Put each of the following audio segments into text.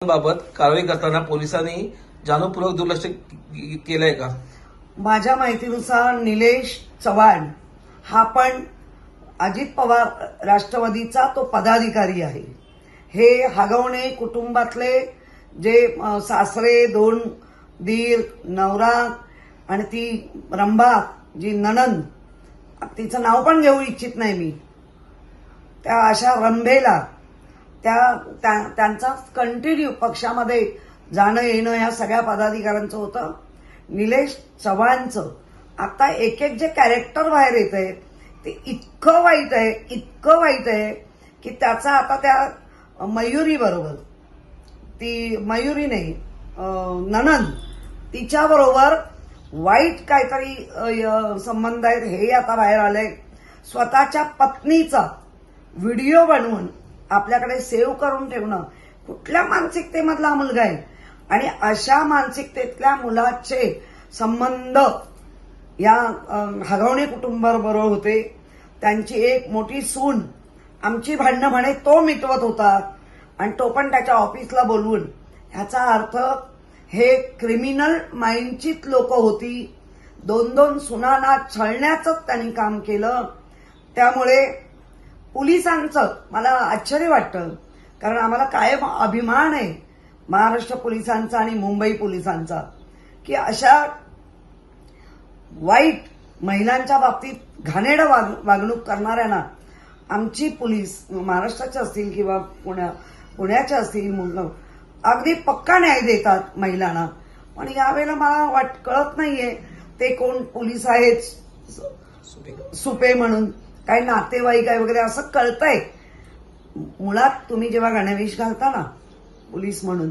चव्हाणबाबत कारवाई करताना पोलिसांनी जाणीवपूर्वक दुर्लक्ष केलंय का? माझ्या माहितीनुसार निलेश चव्हाण हा पण अजित पवार राष्ट्रवादीचा तो पदाधिकारी आहे. हे हगवणे कुटुंबातले जे सासरे, दोन दीर, नवरा आणि ती रंभा जी नणंद, तिचं नाव पण घेऊ इच्छित नाही मी, त्या अशा रंभेला त्यांचा कंटिन्यू पक्षामध्ये जाणं येणं या सगळ्या पदाधिकाऱ्यांचं होतं. निलेश चव्हाणचं आता एक एक जे कॅरेक्टर बाहेर येत आहे ते इतकं वाईट आहे की त्याचा आता त्या मयुरी बरोबर, ती मयुरी नाही नणंद, तिच्याबरोबर वाईट काहीतरी संबंध आहेत हे आता बाहेर आलंय. स्वतःच्या पत्नीचा व्हिडिओ बनवून आपल्याकडे सेव्ह करून ठेवणं कुठल्या मानसिकतेमधला मुलगा आहे? आणि अशा मानसिकतेतल्या मुलाचे संबंध या हगवणे कुटुंबाबरोबर होते. त्यांची एक मोठी सून आमची भांडणं म्हणे तो मिटवत होता आणि तो पण त्याच्या ऑफिसला बोलवून. ह्याचा अर्थ हे क्रिमिनल माइंडचीच लोक होती. दोन दोन सुनांना छळण्याचं त्यांनी काम केलं. त्यामुळे पोलिसांचं मला आश्चर्य वाटतं, कारण आम्हाला कायम अभिमान आहे महाराष्ट्र पोलिसांचा आणि मुंबई पोलिसांचा, की अशा वाईट महिलांच्या बाबतीत घाणेरडं वागणूक करणाऱ्यांना आमची पोलीस महाराष्ट्राचे असतील किंवा पुण्याचे असतील अगदी पक्का न्याय देतात महिलांना. पण यावेळेला मला कळत नाहीये ते कोण पोलीस आहेत सुपे म्हणून, काही नातेवाईक आहे वगैरे असं कळतंय. मुळात तुम्ही जेव्हा गणवेश घालता ना पोलीस म्हणून,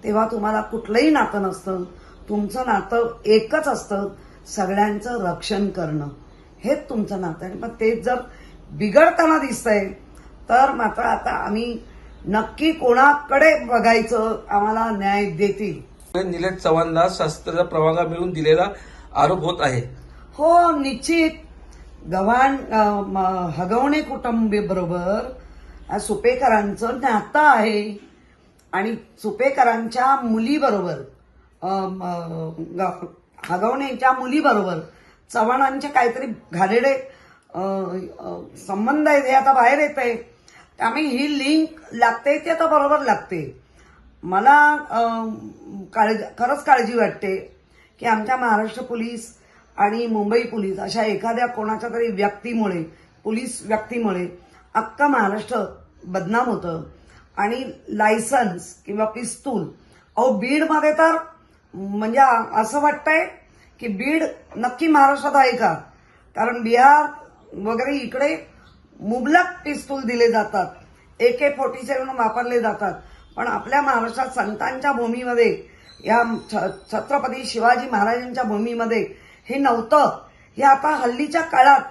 तेव्हा तुम्हाला कुठलंही नातं नसतं. तुमचं नातं एकच असतं, सगळ्यांचं रक्षण करणं. हेच तुमचं नातं आहे. पण तेच जर बिघडताना दिसतंय तर मात्र आता आम्ही नक्की कोणाकडे बघायचं, आम्हाला न्याय देतील. निलेश चव्हाणला शस्त्राचा परवाना मिळवून दिलेला आरोप होत आहे. हो, निश्चित. गव्हाण हगवणे कुटुंबाबरोबर सुपेकरांचं नातं आहे आणि सुपेकरांच्या मुलीबरोबर हगवणेच्या मुलीबरोबर चव्हाणांचे काहीतरी घाणेरडे संबंध आहेत हे आता बाहेर येत आहे. त्यामुळे ही लिंक लागते ती आता बरोबर लागते. मला खरंच काळजी वाटते की आमच्या महाराष्ट्र पोलीस आणि मुंबई पोलीस अशा एखाद्या कोणाच्या तरी व्यक्तीमुळे, पोलीस व्यक्तीमुळे अख्खा महाराष्ट्र बदनाम होतं. आणि लायसन्स किंवा पिस्तूल, बीडमध्ये तर म्हणजे असं वाटतंय की बीड नक्की महाराष्ट्रात आहे का? कारण बिहार वगैरे इकडे मुबलक पिस्तूल दिले जातात, AK-47 वापरले जातात. पण आपल्या महाराष्ट्रात संतांच्या भूमीमध्ये, या छत्रपती शिवाजी महाराजांच्या भूमीमध्ये हे नव्हतं. हे आता हल्लीच्या काळात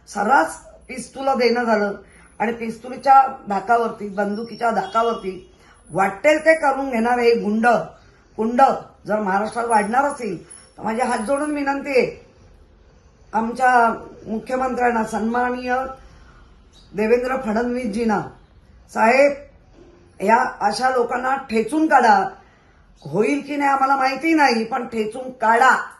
सर्रास पिस्तूल देणं झालं आणि पिस्तूलच्या धाकावरती, बंदुकीच्या धाकावरती वाटेल ते करून घेणारे हे कुंड जर महाराष्ट्रात वाढणार असेल तर माझे हात जोडून विनंती आहे आमच्या मुख्यमंत्र्यांना, सन्माननीय देवेंद्र फडणवीसजींना, साहेब या अशा लोकांना ठेचून काढा. होईल की नाही आम्हाला माहिती नाही, पण ठेचून काढा.